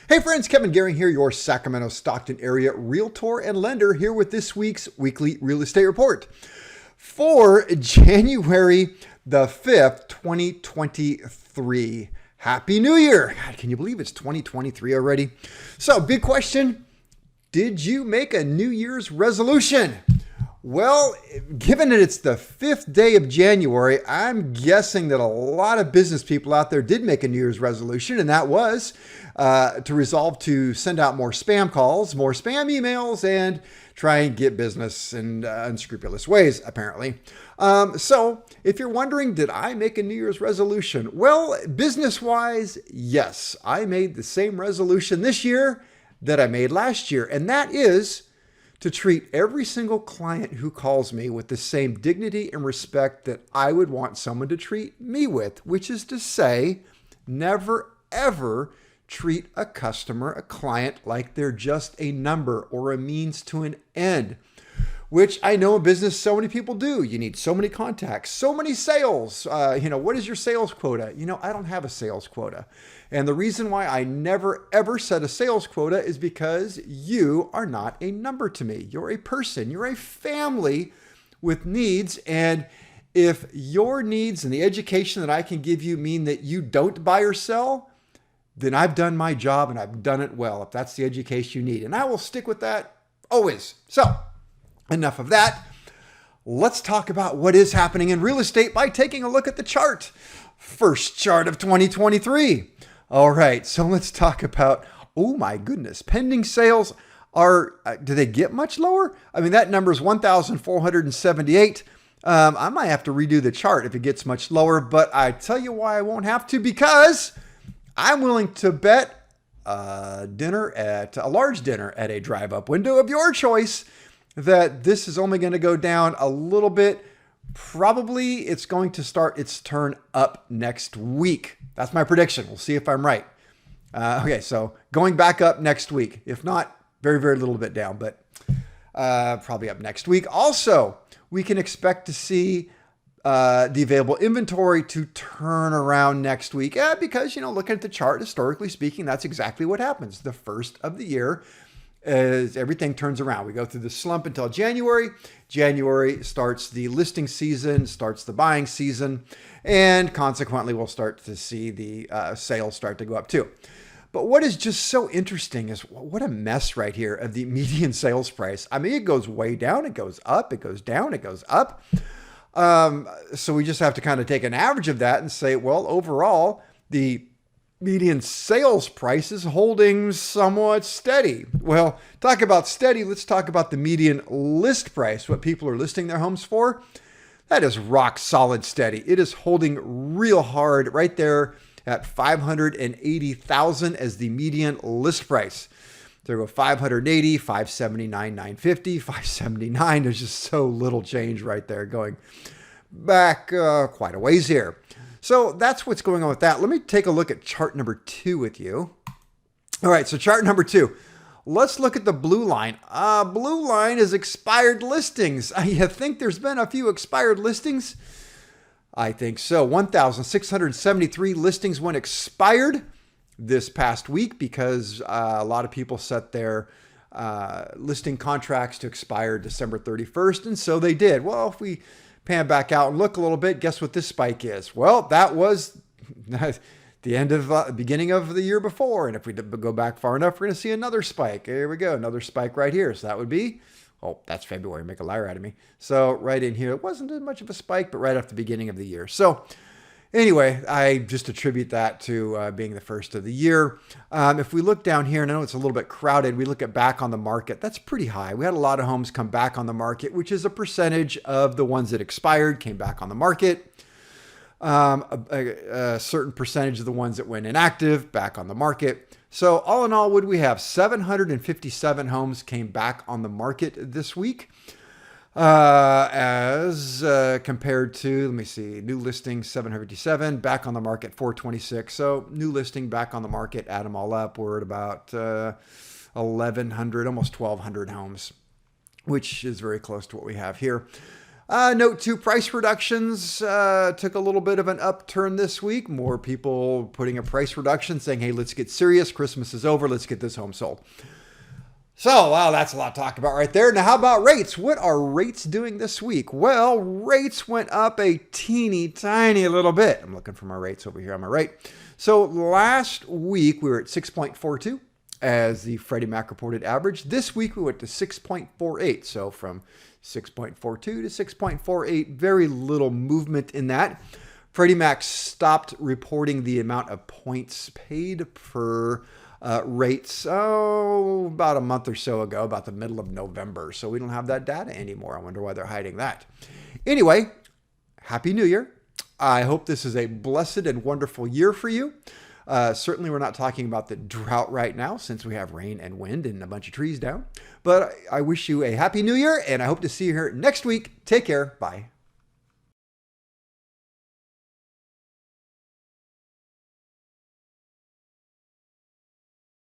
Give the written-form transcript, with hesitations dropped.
Hey friends, Kevin Goehring here, your Sacramento Stockton area realtor and lender, here with this week's weekly real estate report for January the 5th, 2023. Happy New Year. God, can you believe it's 2023 already? So, big question. Did you make a New Year's resolution? Well, given that it's the 5th day of January, I'm guessing that a lot of business people out there did make a New Year's resolution, and that was to resolve to send out more spam calls, more spam emails, and try and get business in unscrupulous ways, apparently. So if you're wondering, did I make a New Year's resolution? Well, business-wise, yes. I made the same resolution this year that I made last year, and that is to treat every single client who calls me with the same dignity and respect that I would want someone to treat me with, which is to say, never, ever treat a customer, a client, like they're just a number or a means to an end, which I know in business so many people do. You need so many contacts, so many sales. What is your sales quota? I don't have a sales quota. And the reason why I never, ever set a sales quota is because you are not a number to me. You're a person. You're a family with needs. And if your needs and the education that I can give you mean that you don't buy or sell, then I've done my job and I've done it well, if that's the education you need. And I will stick with that always. So enough of that. Let's talk about what is happening in real estate by taking a look at the chart. First chart of 2023. All right, so let's talk about, oh my goodness, pending sales do they get much lower? I mean, that number is 1,478. I might have to redo the chart if it gets much lower, but I tell you why I won't have to, because I'm willing to bet a large dinner at a drive-up window of your choice that this is only going to go down a little bit. Probably it's going to start its turn up next week. That's my prediction. We'll see if I'm right. Okay, so going back up next week. If not, very, very little bit down, but probably up next week. Also, we can expect to see the available inventory to turn around next week. Because, looking at the chart, historically speaking, that's exactly what happens. The first of the year, as everything turns around. We go through the slump until January. January starts the listing season, starts the buying season, and consequently we'll start to see the sales start to go up too. But what is just so interesting is what a mess right here of the median sales price. I mean, it goes way down, it goes up, it goes down, it goes up. So we just have to kind of take an average of that and say, well, overall, the median sales price is holding somewhat steady. Well, talk about steady. Let's talk about the median list price, what people are listing their homes for. That is rock solid steady. It is holding real hard right there at $580,000 as the median list price. There go 580, 579, 950, 579. There's just so little change right there, going back quite a ways here. So that's what's going on with that. Let me take a look at chart number 2 with you. All right, so chart number 2. Let's look at the blue line. Blue line is expired listings. You think there's been a few expired listings? I think so. 1,673 listings went expired this past week because a lot of people set their listing contracts to expire December 31st, and so they did. Well, if we pan back out and look a little bit, guess what this spike is? Well, that was the end of beginning of the year before. And if we go back far enough, we're going to see another spike. Here we go. Another spike right here. So that would be, that's February. Make a liar out of me. So right in here, it wasn't as much of a spike, but right after the beginning of the year. So anyway, I just attribute that to being the first of the year. If we look down here, and I know it's a little bit crowded, we look at back on the market. That's pretty high. We had a lot of homes come back on the market, which is a percentage of the ones that expired came back on the market. A certain percentage of the ones that went inactive back on the market. So all in all, what do we have? 757 homes came back on the market this week. As compared to, let me see, new listings 757, back on the market 426. So new listing back on the market, add them all up, we're at about 1,100, almost 1,200 homes, which is very close to what we have here. Note 2, price reductions took a little bit of an upturn this week. More people putting a price reduction saying, hey, let's get serious. Christmas is over. Let's get this home sold. So, wow, that's a lot to talk about right there. Now, how about rates? What are rates doing this week? Well, rates went up a teeny tiny little bit. I'm looking for my rates over here on my right. So last week we were at 6.42 as the Freddie Mac reported average. This week we went to 6.48. So from 6.42 to 6.48, very little movement in that. Freddie Mac stopped reporting the amount of points paid per rates, about a month or so ago, about the middle of November. So we don't have that data anymore. I wonder why they're hiding that. Anyway, Happy New Year. I hope this is a blessed and wonderful year for you. Certainly we're not talking about the drought right now since we have rain and wind and a bunch of trees down. But I wish you a Happy New Year, and I hope to see you here next week. Take care. Bye.